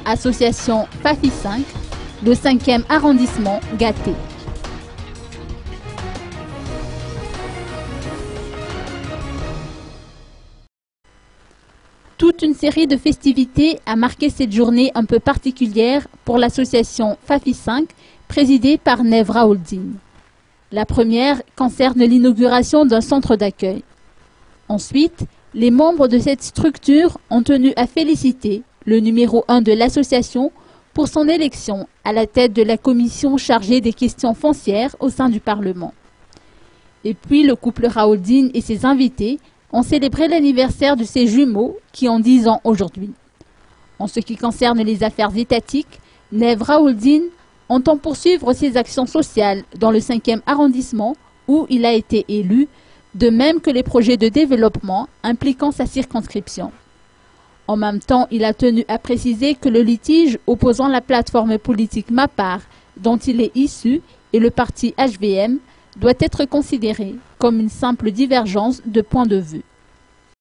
Association FAFI 5, le 5e arrondissement gâté. Toute une série de festivités a marqué cette journée un peu particulière pour l'association FAFI 5, présidée par Nev Raouldine. La première concerne l'inauguration d'un centre d'accueil. Ensuite, les membres de cette structure ont tenu à féliciter le numéro 1 de l'association pour son élection à la tête de la commission chargée des questions foncières au sein du Parlement. Et puis le couple Raouldine et ses invités ont célébré l'anniversaire de ses jumeaux qui ont 10 ans aujourd'hui. En ce qui concerne les affaires étatiques, Nev Raouldine entend poursuivre ses actions sociales dans le 5e arrondissement où il a été élu, de même que les projets de développement impliquant sa circonscription. En même temps, il a tenu à préciser que le litige opposant la plateforme politique MAPAR, dont il est issu, et le parti HVM, doit être considéré comme une simple divergence de point de vue.